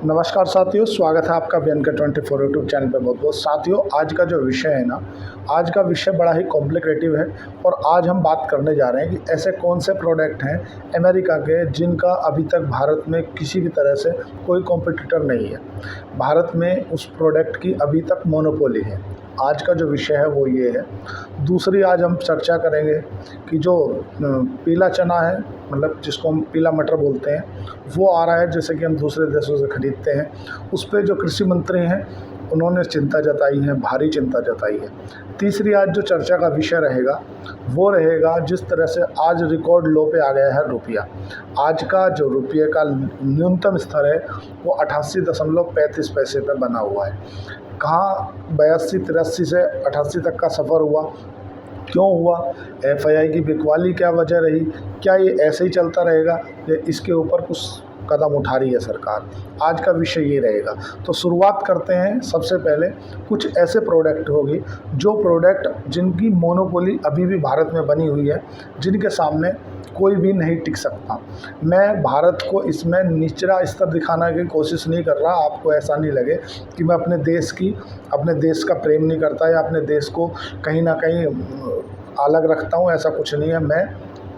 नमस्कार साथियों, स्वागत है आपका BNK 24 यूट्यूब चैनल पे। बहुत बहुत साथियों, आज का जो विषय है ना, आज का विषय बड़ा ही कॉम्प्लिकेटिव है। और आज हम बात करने जा रहे हैं कि ऐसे कौन से प्रोडक्ट हैं अमेरिका के जिनका अभी तक भारत में किसी भी तरह से कोई कॉम्पिटिटर नहीं है। भारत में उस प्रोडक्ट की अभी तक मोनोपोली है। आज का जो विषय है वो ये है। दूसरी आज हम चर्चा करेंगे कि जो पीला चना है, मतलब जिसको हम पीला मटर बोलते हैं, वो आ रहा है जैसे कि हम दूसरे देशों से ख़रीदते हैं। उस पे जो कृषि मंत्री हैं उन्होंने चिंता जताई है, भारी चिंता जताई है। तीसरी आज जो चर्चा का विषय रहेगा वो रहेगा जिस तरह से आज रिकॉर्ड लो पे आ गया है रुपया। आज का जो रुपये का न्यूनतम स्तर है वो 88.35 पैसे पे बना हुआ है। कहाँ 82-83 से 88 तक का सफ़र हुआ, क्यों हुआ, FII की बिकवाली क्या वजह रही, क्या ये ऐसे ही चलता रहेगा या इसके ऊपर कुछ कदम उठा रही है सरकार। आज का विषय ये रहेगा। तो शुरुआत करते हैं। सबसे पहले कुछ ऐसे प्रोडक्ट होगी जो प्रोडक्ट जिनकी मोनोपोली अभी भी भारत में बनी हुई है, जिनके सामने कोई भी नहीं टिक सकता। मैं भारत को इसमें निचला स्तर दिखाने की कोशिश नहीं कर रहा, आपको ऐसा नहीं लगे कि मैं अपने देश का प्रेम नहीं करता या अपने देश को कहीं ना कहीं अलग रखता हूँ, ऐसा कुछ नहीं है। मैं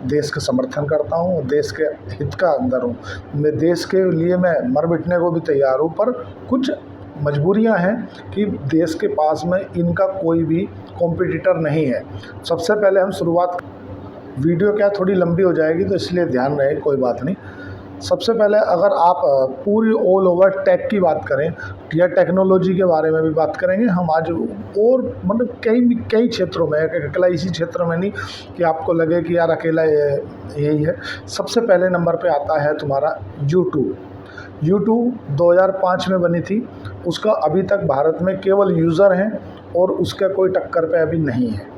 देश का समर्थन करता हूँ, देश के हित का अंदर हूँ। मैं देश के लिए मैं मर मिटने को भी तैयार हूँ, पर कुछ मजबूरियां हैं कि देश के पास में इनका कोई भी कॉम्पिटिटर नहीं है। सबसे पहले हम शुरुआत, वीडियो क्या थोड़ी लंबी हो जाएगी तो इसलिए ध्यान रहे, कोई बात नहीं। सबसे पहले अगर आप पूरी ऑल ओवर टेक की बात करें या टेक्नोलॉजी के बारे में भी बात करेंगे हम आज, और मतलब कई क्षेत्रों में, अकेला इसी क्षेत्र में नहीं कि आपको लगे कि यार अकेला यही है। सबसे पहले नंबर पे आता है तुम्हारा यूट्यूब 2005 में बनी थी। उसका अभी तक भारत में केवल यूज़र हैं और उसके कोई टक्कर पे अभी नहीं है।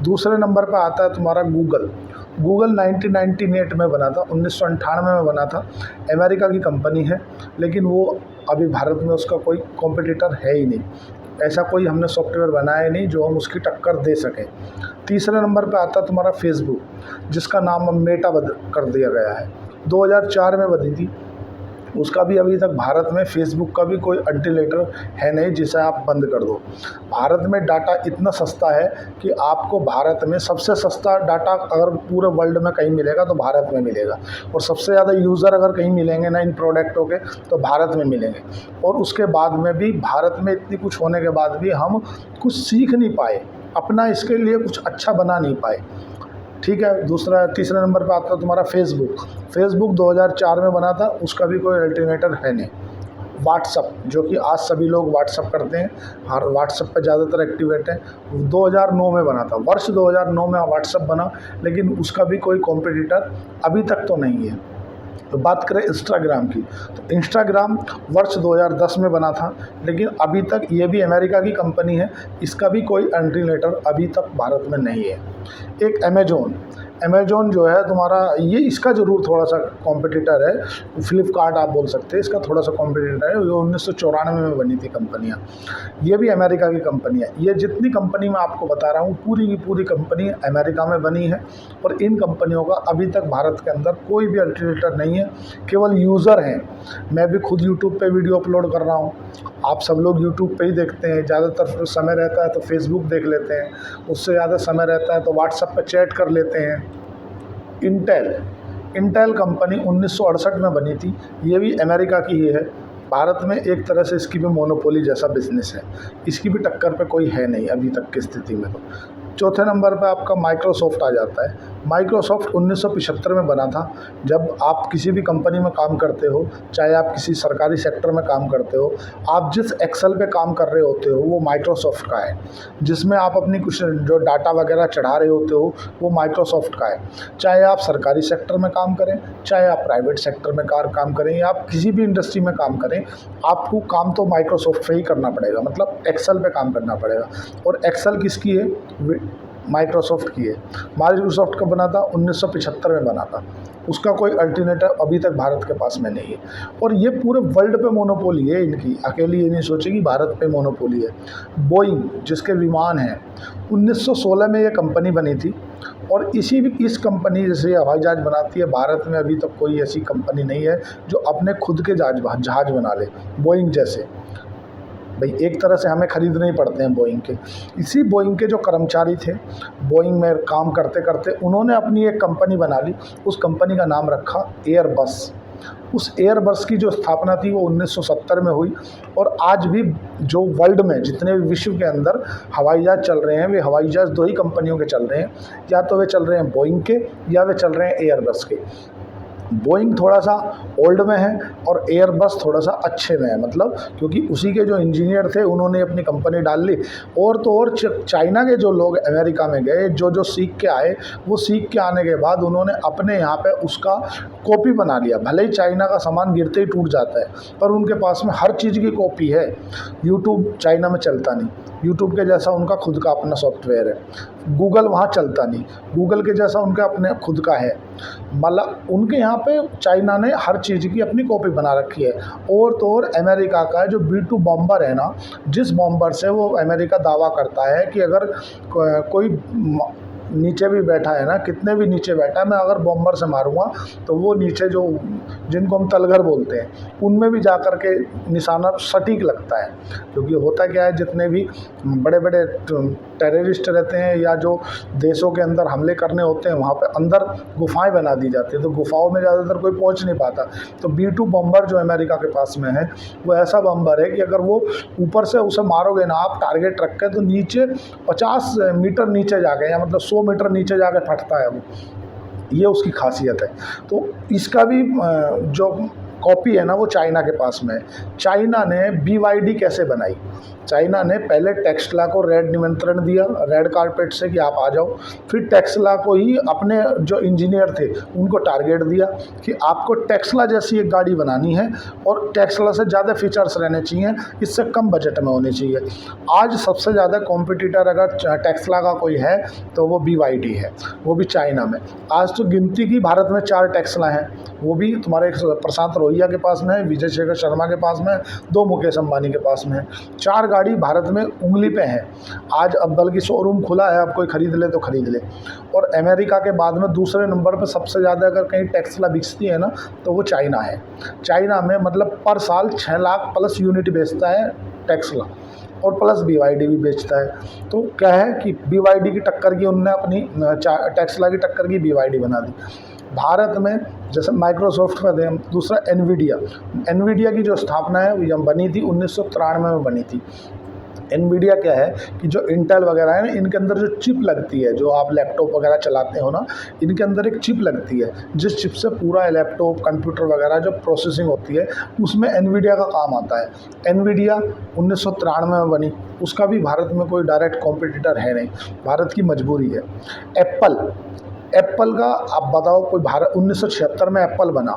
दूसरे नंबर पर आता है तुम्हारा गूगल 1998 में बना था, 1998 में बना था। अमेरिका की कंपनी है, लेकिन वो अभी भारत में उसका कोई कॉम्पिटिटर है ही नहीं। ऐसा कोई हमने सॉफ्टवेयर बनाया नहीं जो हम उसकी टक्कर दे सकें। तीसरे नंबर पर आता है तुम्हारा फेसबुक, जिसका नाम अब मेटा कर दिया गया है। 2004 में बनी थी। उसका भी अभी तक भारत में फेसबुक का भी कोई वेंटिलेटर है नहीं जिसे आप बंद कर दो। भारत में डाटा इतना सस्ता है कि आपको भारत में सबसे सस्ता डाटा अगर पूरे वर्ल्ड में कहीं मिलेगा तो भारत में मिलेगा, और सबसे ज़्यादा यूज़र अगर कहीं मिलेंगे ना इन प्रोडक्टों के तो भारत में मिलेंगे। और उसके बाद में भी भारत में इतनी कुछ होने के बाद भी हम कुछ सीख नहीं पाए, अपना इसके लिए कुछ अच्छा बना नहीं पाए। ठीक है। तीसरे नंबर पे आता है तुम्हारा फेसबुक 2004 में बना था, उसका भी कोई अल्टरनेटर है नहीं। व्हाट्सअप, जो कि आज सभी लोग व्हाट्सअप करते हैं, हर व्हाट्सअप पे ज़्यादातर एक्टिवेट है, 2009 में बना था। वर्ष 2009 में व्हाट्सअप बना, लेकिन उसका भी कोई कॉम्पिटिटर अभी तक तो नहीं है। तो बात करें इंस्टाग्राम की, तो इंस्टाग्राम वर्ष 2010 में बना था, लेकिन अभी तक ये भी अमेरिका की कंपनी है, इसका भी कोई अल्टरनेटर अभी तक भारत में नहीं है। एक अमेजोन जो है तुम्हारा, ये इसका ज़रूर थोड़ा सा कॉम्पिटिटर है। फ्लिपकार्ट आप बोल सकते हैं, इसका थोड़ा सा कॉम्पिटिटर है। ये 1994 में बनी थी कंपनियाँ, ये भी अमेरिका की कंपनी है। ये जितनी कंपनी मैं आपको बता रहा हूँ पूरी की पूरी कंपनी अमेरिका में बनी है, और इन कंपनियों का अभी तक भारत के अंदर कोई भी अल्टरनेटर नहीं है, केवल यूज़र हैं। मैं भी खुद यूट्यूब पे वीडियो अपलोड कर रहा हूँ, आप सब लोग यूट्यूब पे ही देखते हैं। ज़्यादातर समय रहता है तो फेसबुक देख लेते हैं, उससे ज़्यादा समय रहता है तो व्हाट्सएप पे चैट कर लेते हैं। इंटेल कंपनी 1968 में बनी थी, ये भी अमेरिका की ही है। भारत में एक तरह से इसकी भी मोनोपोली जैसा बिजनेस है, इसकी भी टक्कर पे कोई है नहीं अभी तक की स्थिति में। तो चौथे नंबर पे आपका माइक्रोसॉफ्ट आ जाता है। माइक्रोसॉफ्ट 1975 में बना था। जब आप किसी भी कंपनी में काम करते हो, चाहे आप किसी सरकारी सेक्टर में काम करते हो, आप जिस एक्सेल पे काम कर रहे होते हो वो माइक्रोसॉफ्ट का है। जिसमें आप अपनी कुछ जो डाटा वगैरह चढ़ा रहे होते हो वो माइक्रोसॉफ्ट का है। चाहे आप सरकारी सेक्टर में काम करें, चाहे आप प्राइवेट सेक्टर में काम करें, या आप किसी भी इंडस्ट्री में काम करें, आपको काम तो माइक्रोसॉफ्ट पे ही करना पड़ेगा, मतलब एक्सेल पे काम करना पड़ेगा। और एक्सेल किसकी है? माइक्रोसॉफ्ट की है। माइक्रोसॉफ्ट कब बना था? 1975 में बना था। उसका कोई अल्टरनेटिव अभी तक भारत के पास में नहीं है। और ये पूरे वर्ल्ड पे मोनोपोली है इनकी, अकेली ये नहीं सोचे कि भारत पे मोनोपोली है। बोइंग जिसके विमान हैं, 1916 में ये कंपनी बनी थी। और इस कंपनी जैसे हवाई जहाज़ बनाती है, भारत में अभी तक कोई ऐसी कंपनी नहीं है जो अपने खुद के जहाज़ बना ले बोइंग जैसे। भाई एक तरह से हमें ख़रीदने ही पड़ते हैं बोइंग के। इसी बोइंग के जो कर्मचारी थे, बोइंग में काम करते करते उन्होंने अपनी एक कंपनी बना ली। उस कंपनी का नाम रखा एयरबस। उस एयरबस की जो स्थापना थी वो 1970 में हुई। और आज भी जो वर्ल्ड में जितने भी विश्व के अंदर हवाई जहाज़ चल रहे हैं, वे हवाई जहाज़ दो ही कंपनियों के चल रहे हैं। या तो वे चल रहे हैं बोइंग के, या वे चल रहे हैं एयरबस के। बोइंग थोड़ा सा ओल्ड में है और एयरबस थोड़ा सा अच्छे में है, मतलब क्योंकि उसी के जो इंजीनियर थे उन्होंने अपनी कंपनी डाल ली। और तो और चाइना के जो लोग अमेरिका में गए, जो सीख के आए, वो सीख के आने के बाद उन्होंने अपने यहाँ पे उसका कॉपी बना लिया। भले ही चाइना का सामान गिरते ही टूट जाता है, पर उनके पास में हर चीज़ की कॉपी है। यूट्यूब चाइना में चलता नहीं, यूट्यूब के जैसा उनका खुद का अपना सॉफ्टवेयर है। गूगल वहाँ चलता नहीं, गूगल के जैसा उनका अपने खुद का है। मतलब उनके यहाँ पे चाइना ने हर चीज़ की अपनी कॉपी बना रखी है। और तो और अमेरिका का जो B2 बॉम्बर है ना, जिस बॉम्बर से वो अमेरिका दावा करता है कि अगर कोई नीचे भी बैठा है ना, कितने भी नीचे बैठा है, मैं अगर बॉम्बर से मारूंगा तो वो नीचे जो जिनको हम तलगर बोलते हैं उनमें भी जा कर के निशाना सटीक लगता है। क्योंकि होता क्या है, जितने भी बड़े बड़े टेररिस्ट रहते हैं या जो देशों के अंदर हमले करने होते हैं, वहाँ पे अंदर गुफाएं बना दी जाती है, तो गुफाओं में ज़्यादातर कोई पहुँच नहीं पाता। तो B2 बॉम्बर जो अमेरिका के पास में है, वो ऐसा बॉम्बर है कि अगर वो ऊपर से उसे मारोगे ना आप टारगेट रख के, तो नीचे 50 मीटर नीचे जाके, या मतलब 100 मीटर नीचे जाके फटता है वो। ये उसकी खासियत है। तो इसका भी जो कॉपी है ना, वो चाइना के पास में है। चाइना ने BYD कैसे बनाई? चाइना ने पहले टेस्ला को रेड निमंत्रण दिया, रेड कारपेट से कि आप आ जाओ। फिर टेस्ला को ही अपने जो इंजीनियर थे उनको टारगेट दिया कि आपको टेस्ला जैसी एक गाड़ी बनानी है और टेस्ला से ज़्यादा फीचर्स रहने चाहिए, इससे कम बजट में होनी चाहिए। आज सबसे ज़्यादा कॉम्पिटिटर अगर टेस्ला का कोई है तो वो BYD है, वो भी चाइना में। आज तो गिनती की भारत में 4 टेस्ला हैं, वो भी तुम्हारे प्रशांत रोहिया के पास में है, विजय शेखर शर्मा के पास में है, 2 मुकेश अंबानी के पास में है। 4 गाड़ी भारत में उंगली पे है। आज अब बल्कि शोरूम खुला है, अब कोई ख़रीद ले तो ख़रीद ले। और अमेरिका के बाद में दूसरे नंबर पर सबसे ज़्यादा अगर कहीं टेस्ला बिकती है ना, तो वो चाइना है। चाइना में मतलब पर साल 6 लाख प्लस यूनिट बेचता है टेस्ला, और प्लस BYD भी बेचता है। तो क्या है कि BYD की टक्कर की उनने अपनी टेस्ला की टक्कर की BYD बना दी। भारत में जैसे माइक्रोसॉफ्ट का दें, दूसरा एनवीडिया की जो स्थापना है वो बनी थी 1993 में बनी थी। एनवीडिया क्या है कि जो इंटेल वगैरह है ना, इनके अंदर जो चिप लगती है, जो आप लैपटॉप वगैरह चलाते हो ना, इनके अंदर एक चिप लगती है, जिस चिप से पूरा लैपटॉप कंप्यूटर वगैरह जो प्रोसेसिंग होती है उसमें एनवीडिया का काम आता है। एनवीडिया 1993 में बनी, उसका भी भारत में कोई डायरेक्ट कॉम्पिटिटर है नहीं, भारत की मजबूरी है। एप्पल का आप बताओ, कोई भारत 1976 में एप्पल बना,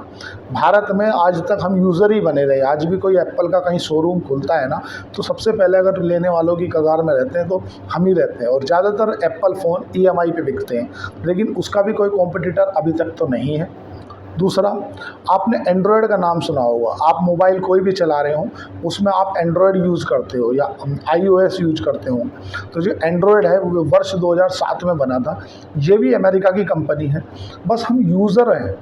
भारत में आज तक हम यूज़र ही बने रहे। आज भी कोई एप्पल का कहीं शोरूम खुलता है ना, तो सबसे पहले अगर लेने वालों की कगार में रहते हैं तो हम ही रहते हैं। और ज़्यादातर एप्पल फ़ोन EMI पे बिकते हैं, लेकिन उसका भी कोई कॉम्पिटिटर अभी तक तो नहीं है। दूसरा, आपने एंड्रॉयड का नाम सुना होगा, आप मोबाइल कोई भी चला रहे हो उसमें आप एंड्रॉयड यूज़ करते हो या iOS यूज़ करते हो। तो जो एंड्रॉयड है वो वर्ष 2007 में बना था, ये भी अमेरिका की कंपनी है। बस हम यूज़र हैं,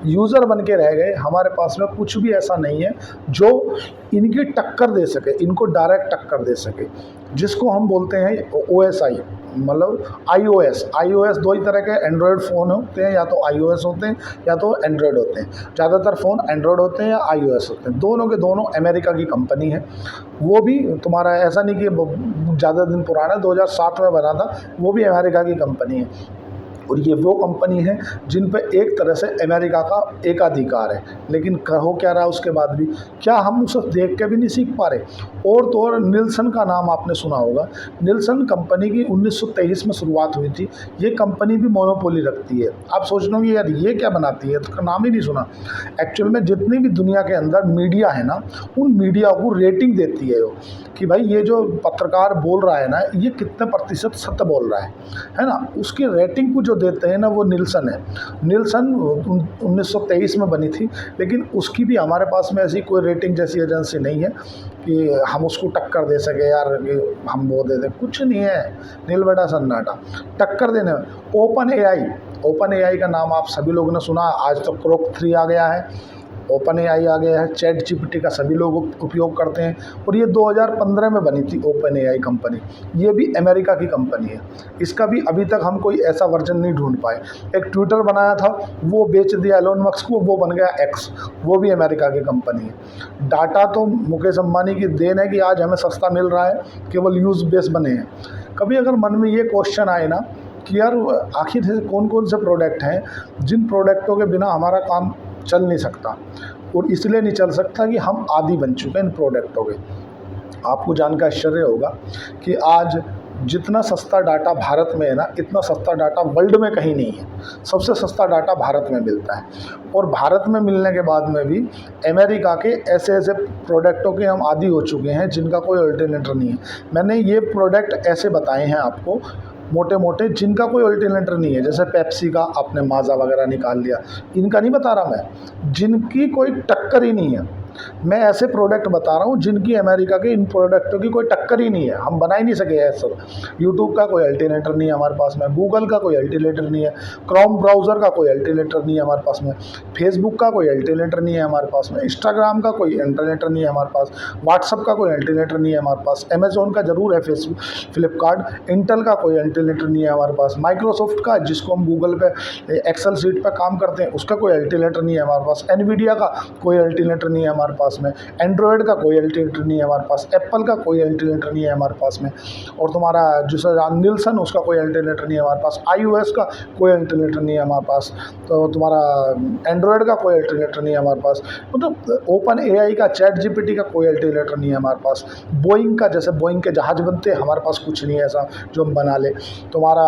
यूज़र बन के रह गए। हमारे पास में कुछ भी ऐसा नहीं है जो इनकी टक्कर दे सके, इनको डायरेक्ट टक्कर दे सके, जिसको हम बोलते हैं OSI, मतलब iOS। 2 ही तरह के एंड्रॉयड फ़ोन होते हैं, या तो iOS होते हैं या तो एंड्रॉयड होते हैं। ज़्यादातर फ़ोन एंड्रॉयड होते हैं या iOS होते हैं, दोनों के दोनों अमेरिका की कंपनी है। वो भी तुम्हारा ऐसा नहीं कि ज़्यादा दिन पुराना, 2007 में बना था, वो भी अमेरिका की कंपनी है। और ये वो कंपनी है जिन पे एक तरह से अमेरिका का एकाधिकार है। लेकिन हो क्या रहा उसके बाद भी, क्या हम उसे देख के भी नहीं सीख पा रहे? और तो और निल्सन का नाम आपने सुना होगा। निल्सन कंपनी की 1923 में शुरुआत हुई थी। ये कंपनी भी मोनोपोली रखती है। आप सोच लो कि यार ये क्या बनाती है, तो नाम ही नहीं सुना। एक्चुअल में जितनी भी दुनिया के अंदर मीडिया है ना, उन मीडिया को रेटिंग देती है वो, कि भाई ये जो पत्रकार बोल रहा है ना, ये कितने प्रतिशत सत्य बोल रहा है ना। उसकी रेटिंग को जो देते हैं ना, वो निल्सन है। निल्सन 1923 में बनी थी, लेकिन उसकी भी हमारे पास में ऐसी कोई रेटिंग जैसी एजेंसी नहीं है कि हम उसको टक्कर दे सके यार, कि हम वो दे दें। कुछ नहीं है, नील बेटा सन्नाटा टक्कर देने। ओपन एआई का नाम आप सभी लोगों ने सुना। आज तो क्रोक 3 आ गया है, ओपन एआई आ गया है, चैट जीपीटी का सभी लोग उपयोग करते हैं। और ये 2015 में बनी थी ओपन एआई कंपनी। ये भी अमेरिका की कंपनी है। इसका भी अभी तक हम कोई ऐसा वर्जन नहीं ढूंढ पाए। एक ट्विटर बनाया था, वो बेच दिया एलोन मस्क को, वो बन गया एक्स, वो भी अमेरिका की कंपनी है। डाटा तो मुकेश अंबानी की देन है कि आज हमें सस्ता मिल रहा है, केवल यूज़ बेस बने हैं। कभी अगर मन में ये क्वेश्चन आए ना कि यार आखिर से कौन कौन से प्रोडक्ट हैं जिन प्रोडक्टों के बिना हमारा काम चल नहीं सकता, और इसलिए नहीं चल सकता कि हम आदी बन चुके हैं इन प्रोडक्टों के। आपको जानकर आश्चर्य होगा कि आज जितना सस्ता डाटा भारत में है ना, इतना सस्ता डाटा वर्ल्ड में कहीं नहीं है। सबसे सस्ता डाटा भारत में मिलता है, और भारत में मिलने के बाद में भी अमेरिका के ऐसे ऐसे प्रोडक्टों के हम आदी हो चुके हैं जिनका कोई अल्टरनेटर नहीं है। मैंने ये प्रोडक्ट ऐसे बताए हैं आपको मोटे मोटे, जिनका कोई अल्टरनेटर नहीं है। जैसे पेप्सी का आपने माज़ा वगैरह निकाल लिया, इनका नहीं बता रहा मैं, जिनकी कोई टक्कर ही नहीं है। मैं ऐसे प्रोडक्ट बता रहा हूँ जिनकी अमेरिका के इन प्रोडक्टों की कोई टक्कर ही नहीं है, हम बना ही नहीं सके हैं सब। यूट्यूब का कोई अल्टरनेटर नहीं है हमारे पास में, गूगल का कोई अल्टरनेटर नहीं है, क्रोम ब्राउज़र का कोई अल्टरनेटर नहीं है हमारे पास में, फेसबुक का कोई अल्टरनेटर नहीं है हमारे पास में, इंस्टाग्राम का कोई अल्टरनेटर नहीं है हमारे पास, व्हाट्सअप का कोई अल्टरनेटर नहीं है हमारे पास, अमेज़ॉन का ज़रूर है, फेसबुक, फ्लिपकार्ट, इंटेल का कोई अल्टरनेटर नहीं है हमारे पास, माइक्रोसॉफ्ट का जिसको हम गूगल पे एक्सेल शीट पर काम करते हैं उसका कोई अल्टरनेटर नहीं है हमारे पास, एनवीडिया का कोई अल्टरनेटर नहीं है हमारे पास में, एंड्रॉयड का कोई अल्टरनेटर नहीं है हमारे पास, एप्पल का कोई अल्टरनेटर नहीं है हमारे पास में, और तुम्हारा जो निल्सन उसका कोई अल्टरनेटर नहीं है हमारे पास, iOS का कोई अल्टरनेटर नहीं है हमारे पास, तो तुम्हारा एंड्रॉयड का कोई अल्टरनेटर नहीं है हमारे पास, मतलब ओपन एआई का, चैट जीपीटी का कोई अल्टरनेटर नहीं है हमारे पास, बोइंग का, जैसे बोइंग के जहाज़ बनते हैं हमारे पास कुछ नहीं है ऐसा जो हम बना ले, तुम्हारा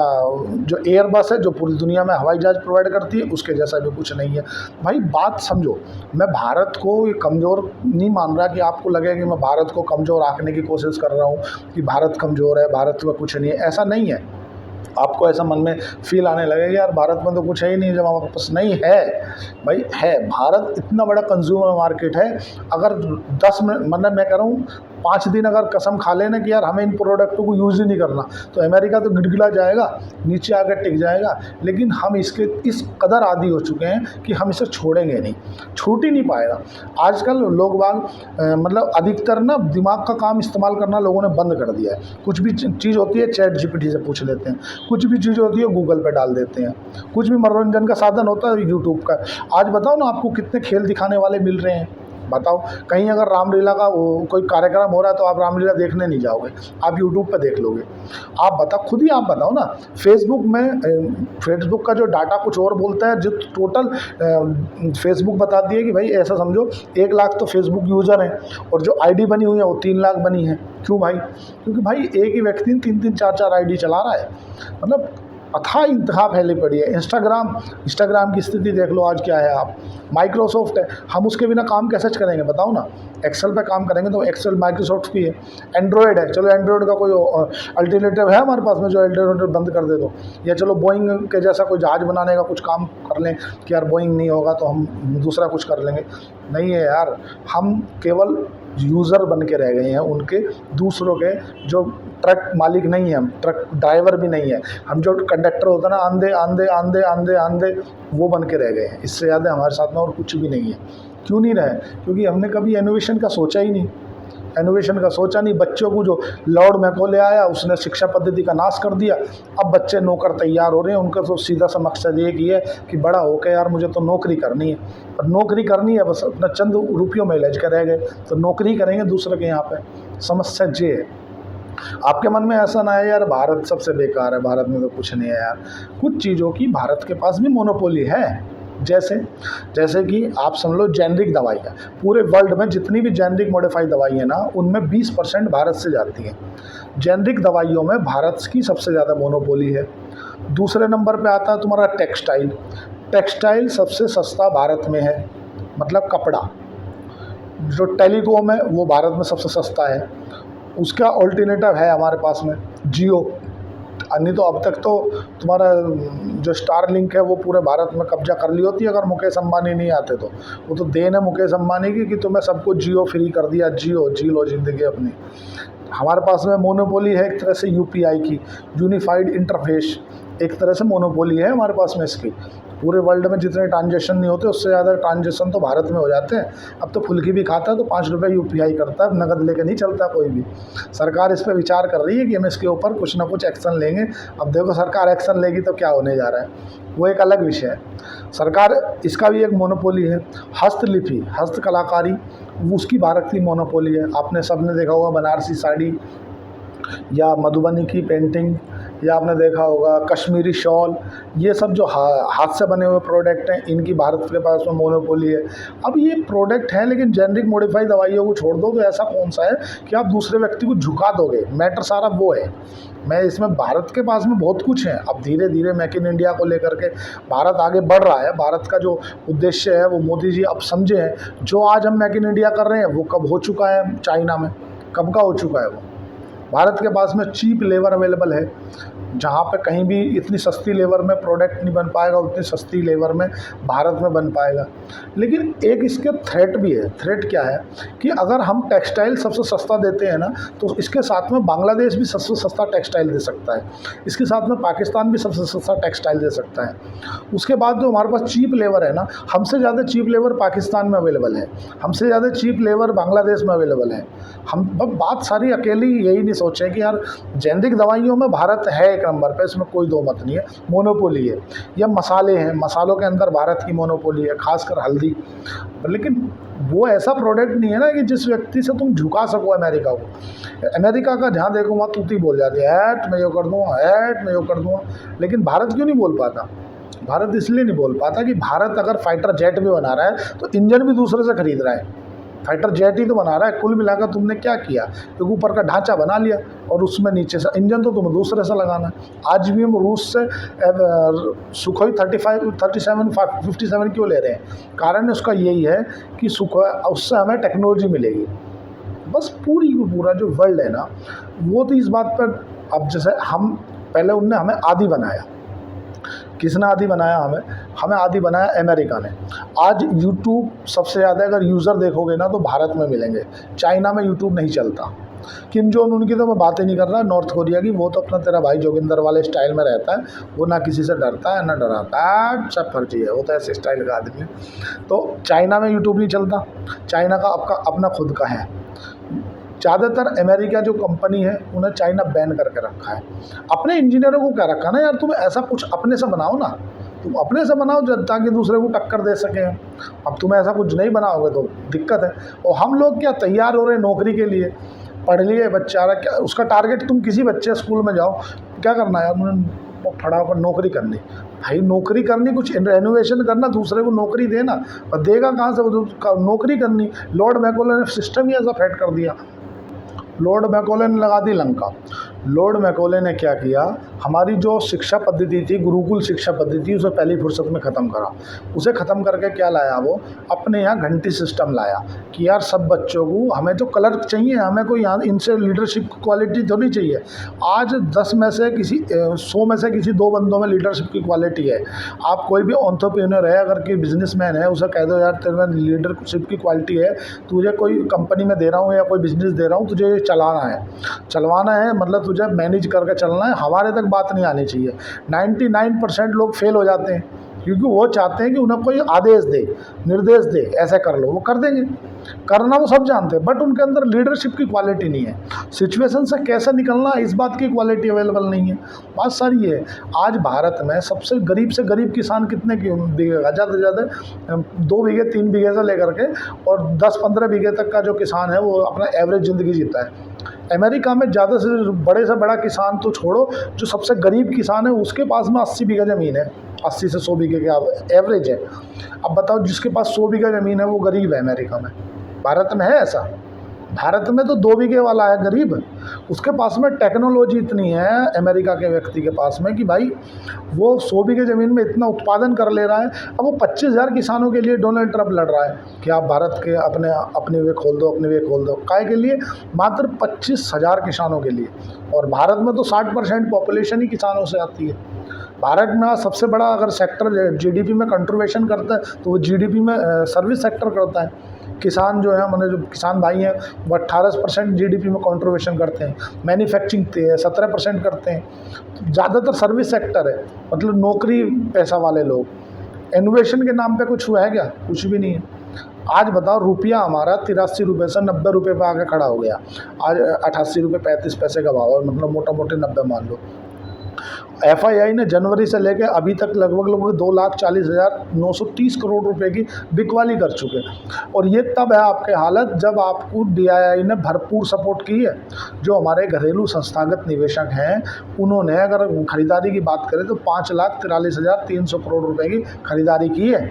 जो एयरबस है जो पूरी दुनिया में हवाई जहाज़ प्रोवाइड करती है उसके जैसा भी कुछ नहीं है। भाई बात समझो, मैं भारत को कमज़ोर नहीं मान रहा कि आपको लगे कि मैं भारत को कमज़ोर आंकने की कोशिश कर रहा हूँ कि भारत कमज़ोर है, भारत में कुछ नहीं है, ऐसा नहीं है। आपको ऐसा मन में फील आने लगेगा यार भारत में तो कुछ है ही नहीं जब हमारे पास नहीं है। भाई है, भारत इतना बड़ा कंज्यूमर मार्केट है। अगर 10 मिनट, मतलब मैं कह रहा हूँ 5 दिन अगर कसम खा लेना कि यार हमें इन प्रोडक्टों को यूज़ ही नहीं करना, तो अमेरिका तो गिड़गिड़ा जाएगा, नीचे आकर टिक जाएगा। लेकिन हम इसके इस कदर आदी हो चुके हैं कि हम इसे छोड़ेंगे नहीं, छूट ही नहीं पाएगा। आजकल लोग बाग मतलब अधिकतर ना दिमाग का काम इस्तेमाल करना लोगों ने बंद कर दिया है। कुछ भी चीज़ होती है चैट जीपीटी से पूछ लेते हैं, कुछ भी चीज़ होती है गूगल पे डाल देते हैं, कुछ भी मनोरंजन का साधन होता है यूट्यूब का। आज बताओ ना आपको कितने खेल दिखाने वाले मिल रहे हैं, बताओ। कहीं अगर रामलीला का कोई कार्यक्रम हो रहा है तो आप रामलीला देखने नहीं जाओगे, आप यूट्यूब पे देख लोगे। आप बताओ, खुद ही आप बताओ ना। फेसबुक का जो डाटा कुछ और बोलता है, जो टोटल फेसबुक बताती है कि भाई ऐसा समझो 1 लाख तो फेसबुक यूज़र हैं और जो आईडी बनी हुई है वो 3 लाख बनी है। क्यों भाई? क्योंकि भाई एक ही व्यक्ति 3-3 4-4 आईडी चला रहा है, मतलब अथाह इंतहा फैली पड़ी है। इंस्टाग्राम की स्थिति देख लो आज क्या है। आप माइक्रोसॉफ्ट है, हम उसके बिना काम कैसे करेंगे बताओ ना। एक्सेल पे काम करेंगे तो एक्सेल माइक्रोसॉफ्ट की है। एंड्रॉयड है, चलो एंड्रॉयड का कोई अल्टरनेटिव है हमारे पास में जो अल्टरनेटिव बंद कर दे दो, या चलो बोइंग के जैसा कोई जहाज़ बनाने का कुछ काम कर लें कि यार बोइंग नहीं होगा तो हम दूसरा कुछ कर लेंगे। नहीं है यार, हम केवल यूज़र बन के रह गए हैं उनके, दूसरों के। जो ट्रक मालिक नहीं है, हम ट्रक ड्राइवर भी नहीं है, हम जो कंडक्टर होता है ना, आंधे वो बन के रह गए हैं। इससे ज़्यादा हमारे साथ में और कुछ भी नहीं है। क्यों नहीं रहे? क्योंकि हमने कभी इनोवेशन का सोचा ही नहीं। बच्चों को जो लॉर्ड मैकॉले आया उसने शिक्षा पद्धति का नाश कर दिया। अब बच्चे नौकर तैयार हो रहे हैं, उनका तो सीधा सा मकसद एक ही है कि बड़ा होकर यार मुझे तो नौकरी करनी है, और नौकरी करनी है बस अपना चंद रुपयों में लज कर रह गए, तो नौकरी करेंगे दूसरे के यहाँ पे। समस्या ये है। आपके मन में ऐसा ना है यार भारत सबसे बेकार है, भारत में तो कुछ नहीं है यार। कुछ चीज़ों की भारत के पास भी मोनोपोली है। जैसे कि आप समझ लो जेनरिक दवाइयाँ, पूरे वर्ल्ड में जितनी भी जेनरिक मॉडिफाइड दवाई है ना, उनमें 20% भारत से जाती हैं। जेनरिक दवाइयों में भारत की सबसे ज़्यादा मोनोपोली है। दूसरे नंबर पे आता है तुम्हारा टेक्सटाइल सबसे सस्ता भारत में है, मतलब कपड़ा। जो टेलीकॉम है वो भारत में सबसे सस्ता है। उसका ऑल्टरनेटिव है हमारे पास में जियो। नहीं तो अब तक तो तुम्हारा जो स्टार लिंक है वो पूरे भारत में कब्जा कर ली होती है अगर मुकेश अंबानी नहीं आते तो। वो तो देन है मुकेश अंबानी की कि तुम्हें सबको जियो फ्री कर दिया, जियो जी लो ज़िंदगी अपनी। हमारे पास में मोनोपोली है एक तरह से यूपीआई की, यूनिफाइड इंटरफेस, एक तरह से मोनोपोली है हमारे पास में इसकी। पूरे वर्ल्ड में जितने ट्रांजेक्शन नहीं होते उससे ज़्यादा ट्रांजेक्शन तो भारत में हो जाते हैं। अब तो फुल्की भी खाता है तो 5 रुपये यूपीआई करता है, नगद लेके नहीं चलता कोई भी। सरकार इस पर विचार कर रही है कि हम इसके ऊपर कुछ ना कुछ एक्शन लेंगे। अब देखो सरकार एक्शन लेगी तो क्या होने जा रहा है, वो एक अलग विषय है। सरकार इसका भी एक मोनोपोली है। हस्तलिपि, हस्तकलाकारी, उसकी भारत की मोनोपोली है। आपने सबने देखा होगा बनारसी साड़ी या मधुबनी की पेंटिंग, या आपने देखा होगा कश्मीरी शॉल, ये सब जो हाथ से बने हुए प्रोडक्ट हैं इनकी भारत के पास में मोनोपोली है। अब ये प्रोडक्ट हैं लेकिन जेनरिक मॉडिफाई दवाइयों को छोड़ दो तो ऐसा कौन सा है कि आप दूसरे व्यक्ति को झुका दोगे। मैटर सारा वो है। मैं इसमें भारत के पास में बहुत कुछ है। अब धीरे धीरे मेक इन इंडिया को लेकर के भारत आगे बढ़ रहा है। भारत का जो उद्देश्य है वो मोदी जी अब समझे हैं। जो आज हम मेक इन इंडिया कर रहे हैं वो कब हो चुका है चाइना में, कब का हो चुका है वो। भारत के पास में चीप लेबर अवेलेबल है। जहाँ पे कहीं भी इतनी सस्ती लेबर में प्रोडक्ट नहीं बन पाएगा उतनी सस्ती लेबर में भारत में बन पाएगा। लेकिन एक इसके थ्रेट भी है। थ्रेट क्या है कि अगर हम टेक्सटाइल सबसे सस्ता देते हैं ना तो इसके साथ में बांग्लादेश भी सबसे सस्ता टेक्सटाइल दे सकता है, इसके साथ में पाकिस्तान भी सबसे सस्ता टेक्सटाइल दे सकता है। उसके बाद जो हमारे पास चीप लेबर है ना, हमसे ज़्यादा चीप लेबर पाकिस्तान में अवेलेबल है, हमसे ज़्यादा चीप लेबर बांग्लादेश में अवेलेबल है। हम बात सारी अकेली यही नहीं सोचें कि यार जेनरिक दवाइयों में भारत है एक नंबर पे, इसमें कोई दो मत नहीं है, मोनोपोली है। या मसाले हैं, मसालों के अंदर भारत की मोनोपोली है, खासकर हल्दी। लेकिन वो ऐसा प्रोडक्ट नहीं है ना कि जिस व्यक्ति से तुम झुका सको अमेरिका को। अमेरिका का जहाँ देखो वहाँ तूती बोल जाती है, ऐट मैं यो कर दूँगा, ऐट मैं यो कर दूँगा। लेकिन भारत क्यों नहीं बोल पाता? भारत इसलिए नहीं बोल पाता कि भारत अगर फाइटर जेट भी बना रहा है तो इंजन भी दूसरे से खरीद रहा है। फाइटर जेट ही तो बना रहा है। कुल मिलाकर तुमने क्या किया, एक ऊपर का ढांचा बना लिया और उसमें नीचे से इंजन तो तुम्हें दूसरे से लगाना है। आज भी हम रूस से सुखोई 57 क्यों ले रहे हैं? कारण उसका यही है कि सुखोई उससे हमें टेक्नोलॉजी मिलेगी। बस पूरी पूरा जो वर्ल्ड है ना वो तो इस बात पर, अब जैसे हम पहले उनने हमें आदी बनाया। किसने आदी बनाया? हमें आदी बनाया अमेरिका ने। आज यूट्यूब सबसे ज़्यादा अगर यूज़र देखोगे ना तो भारत में मिलेंगे। चाइना में यूट्यूब नहीं चलता। किम जोंग उन की तो मैं बातें नहीं कर रहा, नॉर्थ कोरिया की, वो तो अपना तेरा भाई जोगिंदर वाले स्टाइल में रहता है। वो ना किसी से डरता है ना डराता है, सब फर्जी है, वो तो ऐसे स्टाइल का आदमी है। तो चाइना में यूट्यूब नहीं चलता, चाइना का अपना खुद का है। ज़्यादातर अमेरिका जो कंपनी है उन्हें चाइना बैन करके रखा है। अपने इंजीनियरों को क्या रखा ना यार, तुम ऐसा कुछ अपने से बनाओ ना, तुम अपने से बनाओ ताकि दूसरे को टक्कर दे सकें। अब तुम ऐसा कुछ नहीं बनाओगे तो दिक्कत है। और हम लोग क्या तैयार हो रहे हैं नौकरी के लिए, पढ़ लिए बच्चा रहा क्या उसका टारगेट, तुम किसी बच्चे स्कूल में जाओ, क्या करना है यार, उन्हें फटाफट नौकरी करनी। भाई नौकरी करनी, कुछ रेनोवेशन करना, दूसरे को नौकरी देना, और देगा कहाँ से? वो नौकरी करनी। लॉर्ड मैकॉले ने सिस्टम ही ऐसा फेट कर दिया। लॉर्ड मैकॉले ने लगा दी लंका। लॉर्ड मैकॉले ने क्या किया, हमारी जो शिक्षा पद्धति थी, गुरुकुल शिक्षा पद्धति, उसे पहली फुर्सत में ख़त्म करा। उसे ख़त्म करके क्या लाया वो, अपने यहाँ घंटी सिस्टम लाया कि यार सब बच्चों को, हमें जो क्लर्क चाहिए, हमें कोई यहाँ इनसे लीडरशिप क्वालिटी थोड़ी चाहिए। आज 10 में से किसी 100 में से किसी 2 बंदों में लीडरशिप की क्वालिटी है। आप कोई भी एंटरप्रेन्योर है, अगर कोई बिजनेसमैन है, उसे कह दो यार तेरे में लीडरशिप की क्वालिटी है, तुझे कोई कंपनी में दे रहा हूँ या कोई बिजनेस दे रहा हूँ, तुझे चलाना है, चलवाना है, मतलब तुझे मैनेज करके चलना है, हमारे तक बात नहीं आनी चाहिए। 99% लोग फेल हो जाते हैं क्योंकि वो चाहते हैं कि उन्हें कोई आदेश दे, निर्देश दे, ऐसे कर लो, वो कर देंगे। करना वो सब जानते हैं, बट उनके अंदर लीडरशिप की क्वालिटी नहीं है। सिचुएशन से कैसे निकलना, इस बात की क्वालिटी अवेलेबल नहीं है। बात सारी है। आज भारत में सबसे गरीब से गरीब किसान कितने की बिगेगा? ज़्यादा से ज़्यादा 2 बीघे 3 बीघे से लेकर के और 10-15 बीघे तक का जो किसान है वो अपना एवरेज ज़िंदगी जीता है। अमेरिका में ज़्यादा से बड़ा किसान तो छोड़ो, जो सबसे गरीब किसान है उसके पास में 80 बीघा ज़मीन है, 80 से 100 बीघे का एवरेज है। अब बताओ जिसके पास 100 बीघा ज़मीन है वो गरीब है अमेरिका में। भारत में है ऐसा? भारत में तो 2 बीघे वाला है गरीब, उसके पास में टेक्नोलॉजी इतनी है अमेरिका के व्यक्ति के पास में कि भाई वो 100 बीघे ज़मीन में इतना उत्पादन कर ले रहा है। अब वो 25,000 किसानों के लिए डोनाल्ड ट्रंप लड़ रहा है कि आप भारत के अपने वे खोल दो, अपने वे खोल दो। काय के लिए? मात्र 25,000 किसानों के लिए। और भारत में तो 60% पॉपुलेशन ही किसानों से आती है। भारत में सबसे बड़ा अगर सेक्टर जीडीपी में कंट्रीब्यूशन करता है तो वो जीडीपी में सर्विस सेक्टर करता है। किसान जो है, मैंने जो किसान भाई हैं, वो 18% जीडीपी में कंट्रीब्यूशन करते हैं। मैन्युफैक्चरिंग 17% करते हैं। ज़्यादातर सर्विस सेक्टर है, मतलब नौकरी पैसा वाले लोग। इनोवेशन के नाम पे कुछ हुआ है क्या? कुछ भी नहीं है। आज बताओ, रुपया हमारा 83 रुपये से 90 रुपये पे आके खड़ा हो गया। आज 88 रुपये 35 पैसे का भाव है, मतलब मोटा मोटे 90 मान लो। एफआईआई ने जनवरी से लेकर अभी तक लगभग 2,40,930 करोड़ रुपए की बिकवाली कर चुके हैं। और ये तब है आपके हालत जब आपको डीआईआई ने भरपूर सपोर्ट की है। जो हमारे घरेलू संस्थागत निवेशक हैं, उन्होंने अगर खरीदारी की बात करें तो 5,43,300 करोड़ रुपए की खरीदारी की है।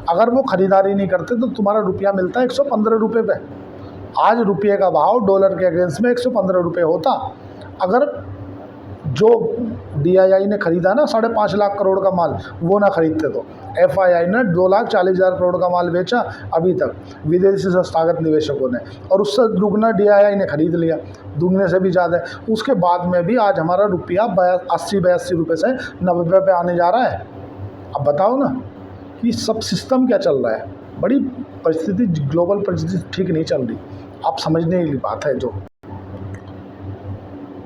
अगर वो खरीदारी नहीं करते तो तुम्हारा रुपया मिलता है 115 रुपये पे। आज रुपये का भाव डॉलर के अगेंस्ट में 115 रुपये होता। अगर जो डीआईआई ने खरीदा ना 5.5 लाख करोड़ का माल, वो ना खरीदते तो एफआईआई ने 2,40,000 करोड़ का माल बेचा अभी तक विदेशी संस्थागत निवेशकों ने, और उससे दुगना डीआईआई ने खरीद लिया, दुगने से भी ज़्यादा। उसके बाद में भी आज हमारा रुपया 80-82 रुपये से 90 पे आने जा रहा है। अब बताओ ना कि सब सिस्टम क्या चल रहा है। बड़ी परिस्थिति, ग्लोबल परिस्थिति ठीक नहीं चल रही। आप समझने की बात है। जो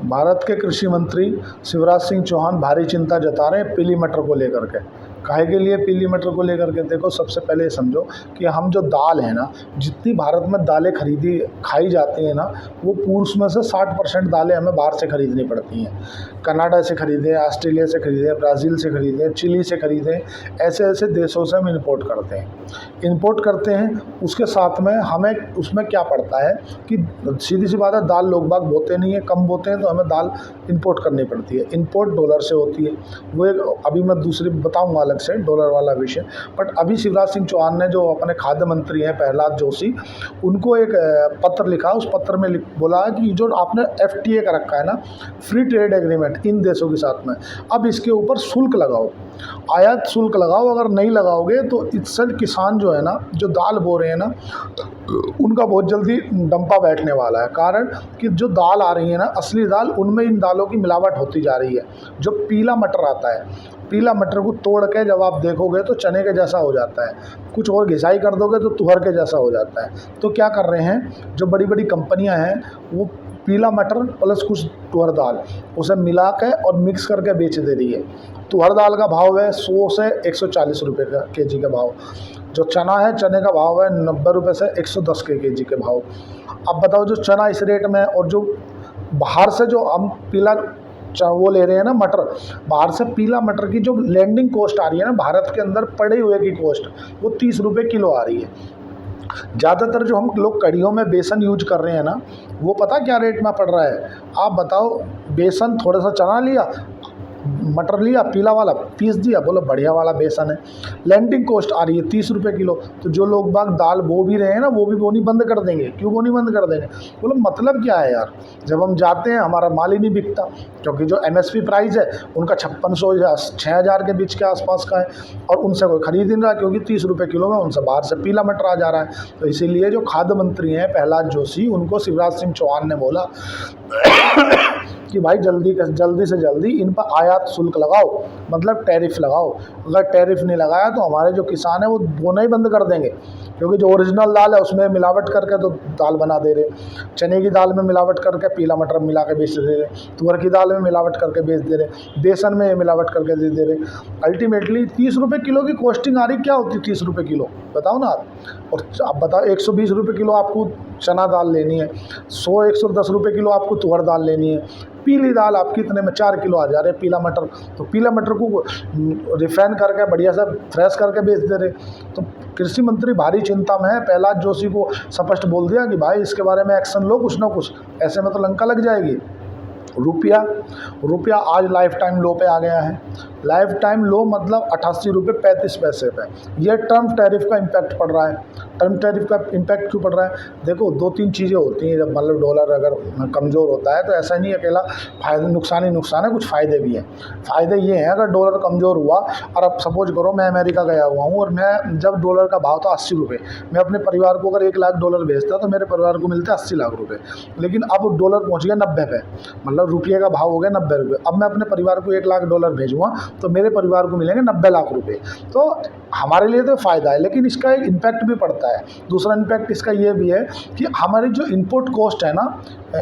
भारत के कृषि मंत्री शिवराज सिंह चौहान भारी चिंता जता रहे हैं पीली मटर को लेकर के। काहे के लिए पीली मटर को लेकर के? देखो, सबसे पहले ये समझो कि हम जो दाल है ना, जितनी भारत में दालें खाई जाती हैं ना, वो पूर्व में से 60% दालें हमें बाहर से खरीदनी पड़ती हैं। कनाडा से खरीदें, ऑस्ट्रेलिया से खरीदें, ब्राज़ील से खरीदें, चिली से खरीदें, ऐसे ऐसे देशों से हम इंपोर्ट करते हैं। उसके साथ में हमें उसमें क्या पड़ता है कि सीधी सी बात है, दाल लोग बाग बोते नहीं है, कम बोते हैं, तो हमें दाल इंपोर्ट करनी पड़ती है। इंपोर्ट डॉलर से होती है। वो एक अभी मैं दूसरी बताऊँगा अलग से, डॉलर वाला विषय। बट अभी शिवराज सिंह चौहान ने, जो अपने खाद्य मंत्री हैं प्रहलाद जोशी, उनको एक पत्र लिखा। उस पत्र में बोला कि जो आपने एफटीए का रखा है ना, फ्री ट्रेड एग्रीमेंट इन देशों के साथ में, अब इसके ऊपर शुल्क लगाओ, आयात शुल्क लगाओ। अगर नहीं लगाओगे तो इससे किसान जो है ना, जो दाल बो रहे हैं ना, उनका बहुत जल्दी डंपा बैठने वाला है। कारण कि जो दाल आ रही है ना, असली दाल, उनमें इन दालों की मिलावट होती जा रही है। जो पीला मटर आता है, पीला मटर को तोड़ के जब आप देखोगे तो चने के जैसा हो जाता है। कुछ और घिसाई कर दोगे तो तुअर के जैसा हो जाता है। तो क्या कर रहे हैं जो बड़ी बड़ी कंपनियां हैं, वो पीला मटर प्लस कुछ तुअर दाल उसे मिला के और मिक्स करके बेच दे रही है। तुअर दाल का भाव है 100 से 140 रुपये का केजी का भाव। जो चना है, चने का भाव है 90 रुपये से 110 के केजी के भाव। अब बताओ, जो चना इस रेट में, और जो बाहर से जो हम पीला वो ले रहे हैं ना मटर, बाहर से पीला मटर की जो लैंडिंग कॉस्ट आ रही है ना, भारत के अंदर पड़े हुए की कॉस्ट, वो 30 रुपये किलो आ रही है। ज़्यादातर जो हम लोग कढ़ियों में बेसन यूज कर रहे हैं ना, वो पता क्या रेट में पड़ रहा है? आप बताओ, बेसन थोड़ा सा चना लिया, मटर लिया पीला वाला, पीस दिया, बोलो बढ़िया वाला बेसन है। लैंडिंग कॉस्ट आ रही है 30 रुपये किलो। तो जो लोग बाग दाल बो भी रहे हैं ना, वो भी बोनी बंद कर देंगे। क्यों बोनी बंद कर देंगे? बोलो मतलब क्या है यार? जब हम जाते हैं हमारा माल ही नहीं बिकता, क्योंकि जो एमएसपी प्राइस है उनका 5600 या 6000 के बीच के आसपास का है, और उनसे कोई खरीद नहीं रहा, क्योंकि 30 रुपये किलो में उनसे बाहर से पीला मटर आ जा रहा है। तो इसीलिए जो खाद्य मंत्री हैं प्रहलाद जोशी, उनको शिवराज सिंह चौहान ने बोला कि भाई जल्दी से जल्दी इन पर आयात शुल्क लगाओ, मतलब टैरिफ लगाओ। अगर टैरिफ नहीं लगाया तो हमारे जो किसान हैं वो बोना ही बंद कर देंगे, क्योंकि जो ओरिजिनल दाल है उसमें मिलावट करके तो दाल बना दे रहे, चने की दाल में मिलावट करके पीला मटर मिला के बेच दे रहे, तुअर की दाल में मिलावट करके बेच दे रहे, बेसन में मिलावट करके दे रहे। अल्टीमेटली 30 रुपये किलो की कॉस्टिंग आ रही। क्या होती है 30 रुपये किलो? बताओ ना आप। और आप बताओ, 120 रुपये किलो आपको चना दाल लेनी है, 110 रुपये किलो आपको तुअर दाल लेनी है। पीली दाल आपकी इतने में 4 किलो आ जा रहे, पीला मटर। तो पीला मटर को रिफाइन करके बढ़िया सा फ्रेश करके बेच दे रहे। तो कृषि मंत्री भारी चिंता में है। प्रहलाद जोशी को स्पष्ट बोल दिया कि भाई इसके बारे में एक्शन लो कुछ ना कुछ, ऐसे में तो लंका लग जाएगी। रुपया रुपया आज लाइफ टाइम लो पे आ गया है। लाइफ टाइम लो मतलब 88 रुपये 35 पैसे पे। ये टर्म टैरिफ का इम्पैक्ट पड़ रहा है। टर्म टैरिफ का इम्पैक्ट क्यों पड़ रहा है? देखो 2-3 चीज़ें होती हैं जब मतलब डॉलर अगर कमज़ोर होता है, तो ऐसा नहीं अकेला फ़ायदा नुकसान ही नुकसान है, कुछ फ़ायदे भी हैं। फ़ायदे ये हैं, अगर डॉलर कमज़ोर हुआ और अब सपोज करो मैं अमेरिका गया हुआ हूँ और मैं जब डॉलर का भाव था 80 रुपये, मैं अपने परिवार को अगर 1 लाख डॉलर भेजता तो मेरे परिवार को मिलते 80 लाख रुपये। लेकिन अब डॉलर पहुँच गया 90 पे, मतलब रुपये का भाव हो गया 90 रुपये। अब मैं अपने परिवार को 1 लाख डॉलर भेजूँगा तो मेरे परिवार को मिलेंगे 90 लाख रुपये। तो हमारे लिए तो फ़ायदा है, लेकिन इसका एक इम्पैक्ट भी पड़ता है। दूसरा इम्पैक्ट इसका ये भी है कि हमारी जो इनपुट कॉस्ट है ना,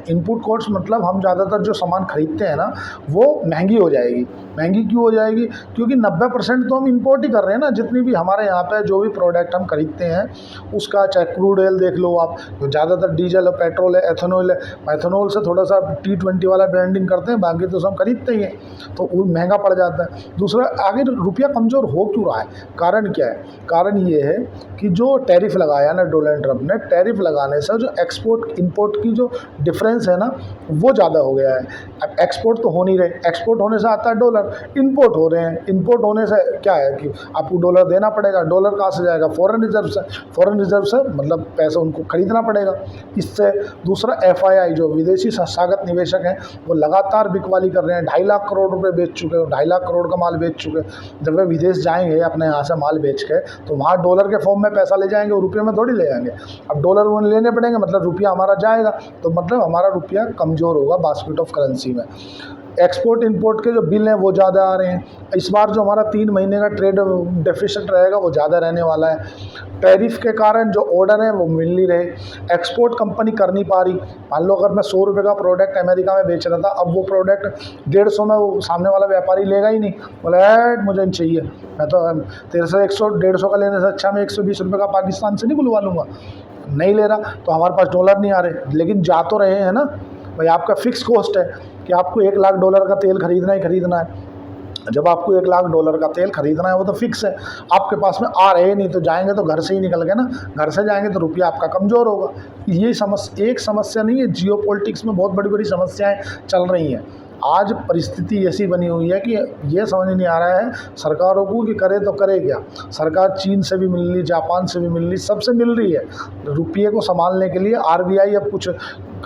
इनपुट कॉस्ट मतलब हम ज़्यादातर जो सामान खरीदते हैं ना, वो महंगी हो जाएगी। महंगी क्यों हो जाएगी? क्योंकि 90% तो हम इंपोर्ट ही कर रहे हैं ना। जितनी भी हमारे यहाँ पे जो भी प्रोडक्ट हम खरीदते हैं उसका, चाहे क्रूड ऑयल देख लो आप, ज़्यादातर डीजल है, पेट्रोल है, एथेनॉल है। एथेनॉल से थोड़ा सा T20 वाला ब्रांडिंग करते हैं, बाकी तो सब खरीदते ही हैं, तो वो महंगा पड़ जाता है। दूसरा, आगे रुपया कमज़ोर हो क्यों रहा है? कारण क्या है? कारण ये है कि जो टैरिफ लगाया ना डोनाल्ड ट्रंप ने, टैरिफ लगाने से जो एक्सपोर्ट इंपोर्ट की जो डिफरेंस है ना, वो ज़्यादा हो गया है। अब एक्सपोर्ट तो हो नहीं रहे, एक्सपोर्ट होने से आता है डॉलर, इंपोर्ट हो रहे हैं। इंपोर्ट होने से क्या है कि आपको डॉलर देना पड़ेगा। डॉलर कहाँ से जाएगा? फॉरेन रिजर्व से। फॉरेन रिजर्व से मतलब पैसा उनको खरीदना पड़ेगा। इससे दूसरा, FII जो विदेशी संस्थागत निवेशक हैं, वो लगातार बिकवाली कर रहे हैं। 2.5 लाख करोड़ रुपए बेच चुके हैं, 2.5 लाख करोड़ का माल बेच चुके हैं। जब वे विदेश जाएंगे अपने यहाँ से माल बेच के, तो वहाँ डॉलर के फॉर्म में पैसा ले जाएंगे, वो रुपये में थोड़ी ले जाएंगे। अब डॉलर वो लेने पड़ेंगे, मतलब रुपया हमारा जाएगा, तो मतलब हमारा रुपया कमज़ोर होगा बास्केट ऑफ करेंसी में। एक्सपोर्ट इंपोर्ट के जो बिल हैं वो ज़्यादा आ रहे हैं। इस बार जो हमारा 3 महीने का ट्रेड डेफिसिट रहेगा वो ज़्यादा रहने वाला है। टैरिफ के कारण जो ऑर्डर हैं वो मिल नहीं रहे, एक्सपोर्ट कंपनी कर नहीं पा रही। मान लो अगर मैं 100 रुपये का प्रोडक्ट अमेरिका में बेच रहा था, अब वो प्रोडक्ट 150 में वो सामने वाला व्यापारी लेगा ही नहीं। बोला ऐड मुझे नहीं चाहिए, मैं तो तेरे से 100-150 का लेने से अच्छा मैं 120 रुपये का पाकिस्तान से नहीं बुलवा लूँगा। नहीं ले रहा तो हमारे पास डॉलर नहीं आ रहे, लेकिन जा तो रहे हैं ना भाई। आपका फिक्स कॉस्ट है कि आपको 1 लाख डॉलर का तेल खरीदना ही खरीदना है। जब आपको 1 लाख डॉलर का तेल खरीदना है वो तो फिक्स है, आपके पास में आ रहे नहीं, तो जाएंगे तो घर से ही निकल गए ना। घर से जाएंगे तो रुपया आपका कमज़ोर होगा। ये एक समस्या नहीं है, जियो पॉलिटिक्स में बहुत बड़ी बड़ी समस्याएँ चल रही हैं। आज परिस्थिति ऐसी बनी हुई है कि ये समझ नहीं आ रहा है सरकारों को कि करे तो करे क्या। सरकार चीन से भी मिल रही, जापान से भी मिल रही, सबसे मिल रही है। रुपये को संभालने के लिए RBI अब कुछ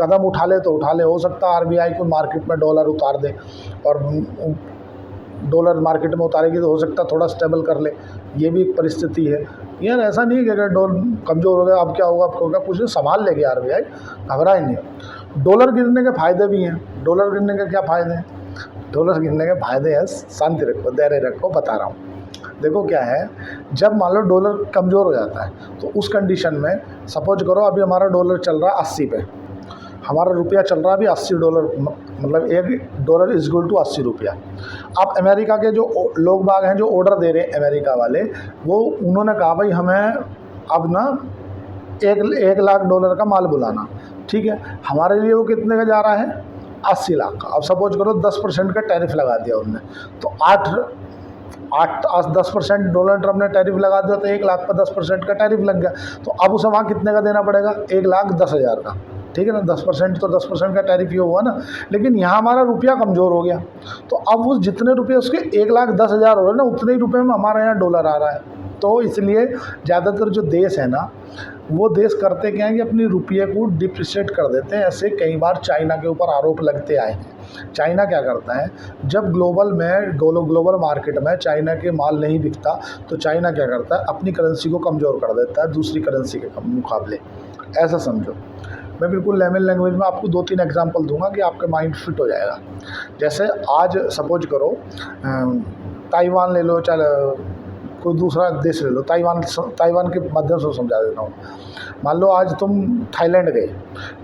कदम उठा ले तो उठा ले। हो सकता है RBI को मार्केट में डॉलर उतार दे, और डॉलर मार्केट में उतारेगी तो हो सकता है थोड़ा स्टेबल कर ले। ये भी एक परिस्थिति है यार। ऐसा नहीं है कि अगर डॉलर कमज़ोर हो गया अब क्या होगा, आपको होगा कुछ नहीं, संभाल लेगी RBI, घबराए नहीं। डॉलर गिरने के फ़ायदे भी हैं। डॉलर गिरने के क्या फ़ायदे हैं? डॉलर गिरने के फ़ायदे हैं, शांति रखो, धैर्य रखो, बता रहा हूँ। देखो क्या है, जब मान लो डॉलर कमज़ोर हो जाता है तो उस कंडीशन में सपोज करो अभी हमारा डॉलर चल रहा है 80 पे, हमारा रुपया चल रहा है अभी $80, मतलब $1 इज इक्वल टू 80 रुपया। अब अमेरिका के जो लोग बाग हैं जो ऑर्डर दे रहे हैं अमेरिका वाले, वो उन्होंने कहा भाई हमें अब ना 1 लाख डॉलर का माल बुलाना, ठीक है। हमारे लिए वो कितने का जा रहा है? 80 लाख का। अब सपोज करो 10% का टैरिफ लगा दिया उन्होंने, तो 10% डोनाल्ड ट्रंप ने टैरिफ लगा दिया, तो 1 लाख पर 10% का टैरिफ लग गया। तो अब उसे वहाँ कितने का देना पड़ेगा? 1,10,000 का, ठीक है ना। 10% तो 10% का टैरिफ ये हुआ ना। लेकिन यहाँ हमारा रुपया कमज़ोर हो गया, तो अब उस जितने रुपये उसके 1,10,000 हो रहे हैं ना, उतने ही रुपये में हमारे यहाँ डॉलर आ रहा है। तो इसलिए ज़्यादातर जो देश है ना, वो देश करते क्या है कि अपनी रुपये को डिप्रिशिएट कर देते हैं। ऐसे कई बार चाइना के ऊपर आरोप लगते आए हैं। चाइना क्या करता है, जब ग्लोबल मार्केट में चाइना के माल नहीं बिकता, तो चाइना क्या करता है, अपनी करेंसी को कमज़ोर कर देता है दूसरी करेंसी के मुकाबले। ऐसा समझो। मैं बिल्कुल लेमन लैंग्वेज में आपको 2-3 एग्जांपल दूंगा कि आपके माइंड फिट हो जाएगा। जैसे आज सपोज करो ताइवान ले लो, चल कोई दूसरा देश ले लो, ताइवान के माध्यम से समझा देता हूँ। मान लो आज तुम थाईलैंड गए,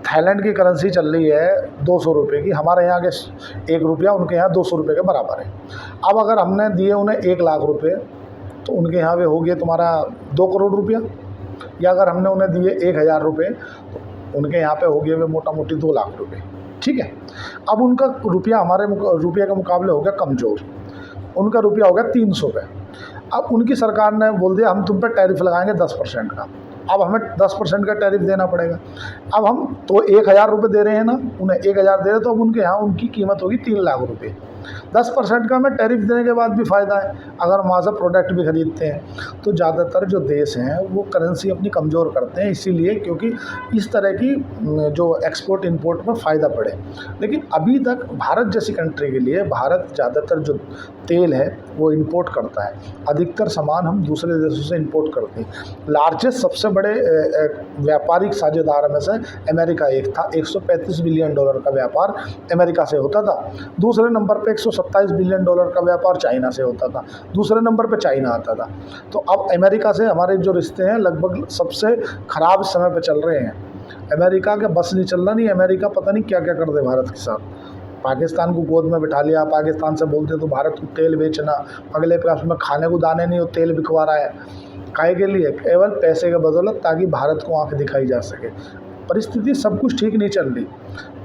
थाईलैंड की करेंसी चल रही है 200 रुपये की, हमारे यहाँ के 1 रुपया उनके यहाँ 200 रुपये के बराबर है। अब अगर हमने दिए उन्हें 1 लाख रुपये, तो उनके यहाँ पे हो गए तुम्हारा 2 करोड़ रुपया। या अगर हमने उन्हें दिए 1,000 रुपये, तो उनके यहाँ पे हो गए वे मोटा मोटी 2 लाख रुपये, ठीक है। अब उनका रुपया हमारे रुपये के मुकाबले हो गया कमज़ोर, उनका रुपया हो गया 300 पे। अब उनकी सरकार ने बोल दिया हम तुम पे टैरिफ लगाएंगे 10% का। अब हमें 10% का टैरिफ देना पड़ेगा। अब हम तो 1,000 रुपये दे रहे हैं ना, उन्हें 1,000 दे रहे, तो अब उनके यहाँ उनकी कीमत होगी 3 लाख रुपये। 10% का हमें टैरिफ देने के बाद भी फ़ायदा है अगर वहाँ से प्रोडक्ट भी ख़रीदते हैं। तो ज़्यादातर जो देश हैं वो करेंसी अपनी कमज़ोर करते हैं, इसीलिए क्योंकि इस तरह की जो एक्सपोर्ट इंपोर्ट में फ़ायदा पड़े। लेकिन अभी तक भारत जैसी कंट्री के लिए, भारत ज़्यादातर जो तेल है वो इंपोर्ट करता है, अधिकतर सामान हम दूसरे देशों से इंपोर्ट करते हैं। लार्जेस्ट सबसे बड़े व्यापारिक साझेदार में से अमेरिका एक था, $135 बिलियन का व्यापार अमेरिका से होता था। दूसरे नंबर पे $127 बिलियन का व्यापार चाइना से होता था, दूसरे नंबर पे चाइना आता था। तो अब अमेरिका से हमारे जो रिश्ते हैं लगभग सबसे ख़राब समय पे चल रहे हैं। अमेरिका के बस नहीं चल रहा, नहीं अमेरिका पता नहीं क्या क्या कर दे भारत के साथ। पाकिस्तान को गोद में बिठा लिया, पाकिस्तान से बोलते तो भारत को तेल बेचना, अगले पास में खाने को दाने नहीं, वो तेल बिकवा रहा है, काहे के लिए? केवल पैसे के बदौलत, ताकि भारत को आंख दिखाई जा सके। परिस्थिति सब कुछ ठीक नहीं चल रही।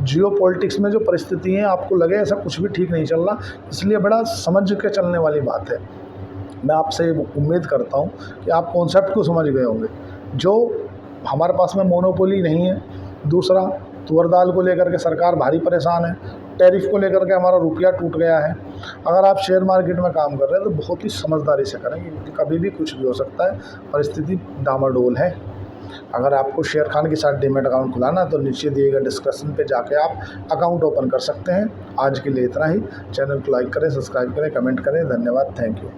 जियो पॉलिटिक्स में जो परिस्थिति है, आपको लगे ऐसा कुछ भी ठीक नहीं चल रहा, इसलिए बड़ा समझ के चलने वाली बात है। मैं आपसे उम्मीद करता हूँ कि आप कॉन्सेप्ट को समझ गए होंगे। जो हमारे पास में मोनोपोली नहीं है। दूसरा, तुअर दाल को लेकर के सरकार भारी परेशान है। टैरिफ को लेकर के हमारा रुपया टूट गया है। अगर आप शेयर मार्केट में काम कर रहे हैं तो बहुत ही समझदारी से करें, क्योंकि कभी भी कुछ भी हो सकता है, परिस्थिति डामाडोल है। अगर आपको शेयर खान के साथ डीमैट अकाउंट खुलाना है तो नीचे दिए गए डिस्क्रिप्शन पे जाके आप अकाउंट ओपन कर सकते हैं। आज के लिए इतना ही। चैनल को लाइक करें, सब्सक्राइब करें, कमेंट करें। धन्यवाद, थैंक यू।